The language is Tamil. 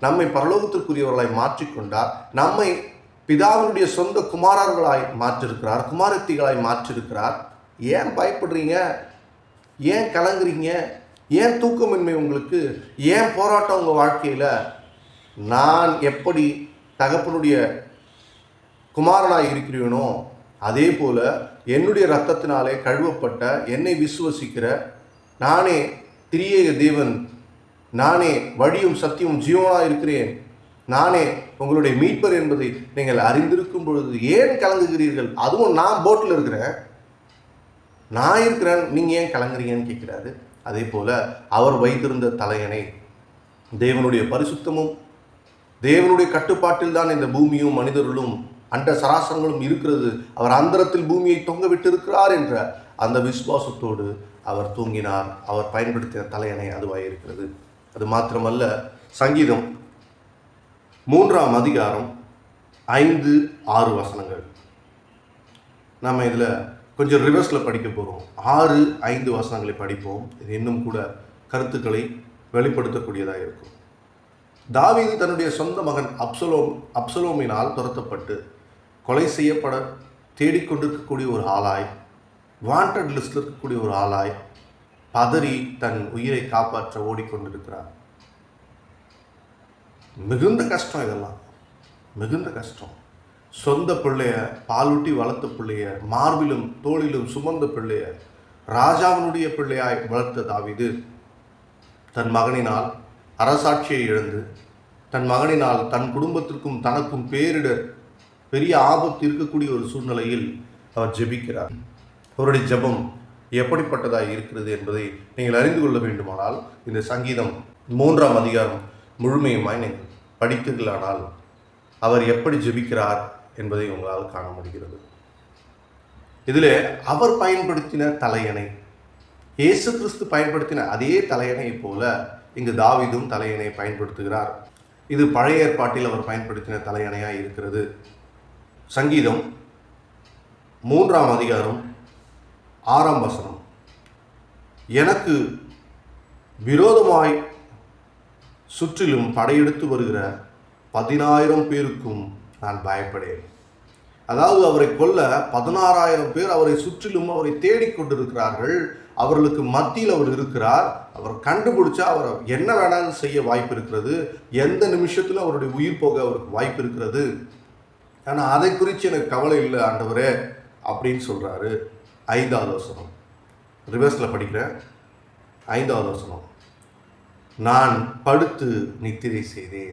நம்மை பரலோகத்திற்குரியவர்களாய் மாற்றிக்கொண்டார். நம்மை பிதாவினுடைய சொந்த குமாரர்களாய் மாற்றிருக்கிறார், குமாரத்திகளாய் மாற்றிருக்கிறார். ஏன் பயப்படுறீங்க? ஏன் கலங்குறீங்க? ஏன் தூக்கமின்மை உங்களுக்கு? ஏன் போராட்டம் உங்கள் வாழ்க்கையில்? நான் எப்படி தகப்பனுடைய குமாரனாய் இருக்கிறேனோ அதே போல என்னுடைய இரத்தத்தினாலே கழுவப்பட்ட என்னை விசுவசிக்கிற நானே திரியேக தேவன், நானே வழியும் சத்தியமும் ஜீவனாக இருக்கிறேன், நானே உங்களுடைய மீட்பர் என்பதை நீங்கள் அறிந்திருக்கும் பொழுது ஏன் கலங்குகிறீர்கள்? அதுவும் நான் போட்டில் இருக்கிறேன், நான் இருக்கிறேன், நீங்கள் ஏன் கலங்குறீங்கன்னு கேட்குறாரு. அதே போல் அவர் வைத்திருந்த தலையணை தேவனுடைய பரிசுத்தமும் தேவனுடைய கட்டுப்பாட்டில் தான் இந்த பூமியும் மனிதர்களும் அண்ட சராசரங்களும் இருக்கிறது. அவர் அந்தரத்தில் பூமியை தொங்க விட்டு இருக்கிறார் என்ற அந்த விசுவாசத்தோடு அவர் தூங்கினார். அவர் பயன்படுத்திய தலையணை அதுவாக இருக்கிறது. அது மாத்திரமல்ல, சங்கீதம் 3ஆம் அதிகாரம் 5-6 வசனங்கள் நம்ம இதில் கொஞ்சம் ரிவர்ஸில் படிக்க போகிறோம். 6-5 வசனங்களை படிப்போம். இது இன்னும் கூட கருத்துக்களை வெளிப்படுத்தக்கூடியதாக இருக்கும். தாவீது தன்னுடைய சொந்த மகன் அப்சலோமினால் துரத்தப்பட்டு கொலை செய்யப்பட தேடிக்கொண்டிருக்கக்கூடிய ஒரு ஆளாய், வாண்டட் லிஸ்டில் இருக்கக்கூடிய ஒரு ஆளாய் பதறி தன் உயிரை காப்பாற்ற ஓடிக்கொண்டிருக்கிறார். மிகுந்த கஷ்டம், இதெல்லாம் மிகுந்த கஷ்டம். சொந்த பிள்ளைய, பாலூட்டி வளர்த்த பிள்ளைய, மார்பிலும் தோளிலும் சுமந்த பிள்ளைய, ராஜாவினுடைய பிள்ளையாய் வளர்த்த தாவீது தன் மகனினால் அரசாட்சியை இழந்து, தன் மகனினால் தன் குடும்பத்திற்கும் தனக்கும் பேரிடர், பெரிய ஆபத்து இருக்கக்கூடிய ஒரு சூழ்நிலையில் அவர் ஜெபிக்கிறார். அவருடைய ஜெபம் எப்படிப்பட்டதாக இருக்கிறது என்பதை நீங்கள் அறிந்து கொள்ள வேண்டுமானால் இந்த சங்கீதம் 3ஆம் அதிகாரம் முழுமையுமாய் நீங்கள் படித்தீர்களானால் அவர் எப்படி ஜெபிக்கிறார் என்பதை உங்களால் காண முடிகிறது. இதில் அவர் பயன்படுத்தின தலையணை, இயேசு கிறிஸ்து பயன்படுத்தின அதே தலையணையை போல இங்கு தாவீதும் தலையணை பயன்படுத்துகிறார். இது பழைய ஏற்பாட்டில் அவர் பயன்படுத்தின தலையணையாக இருக்கிறது. சங்கீதம் 3ஆம் அதிகாரம் 6ஆம் வசனம், எனக்கு விரோதமாய் சுற்றிலும் படையெடுத்து வருகிற 10,000 பேருக்கும் நான் பயப்படேன். அதாவது அவரை கொல்ல 16,000 பேர் அவரை சுற்றிலும் அவரை தேடிக்கொண்டிருக்கிறார்கள். அவர்களுக்கு மத்தியில் அவர் இருக்கிறார். அவர் கண்டுபிடிச்சா அவர் என்ன வேணாலும் செய்ய வாய்ப்பு இருக்கிறது. எந்த நிமிஷத்தில் அவருடைய உயிர் போக அவருக்கு வாய்ப்பு இருக்கிறது. ஆனால் அதை குறித்து எனக்கு கவலை இல்லை ஆண்டவரே அப்படின்னு சொல்கிறாரு. 5வது வசனம், ரிவர்ஸில் படிக்கிறேன். 5வது வசனம், நான் படுத்து நித்திரை செய்தேன்.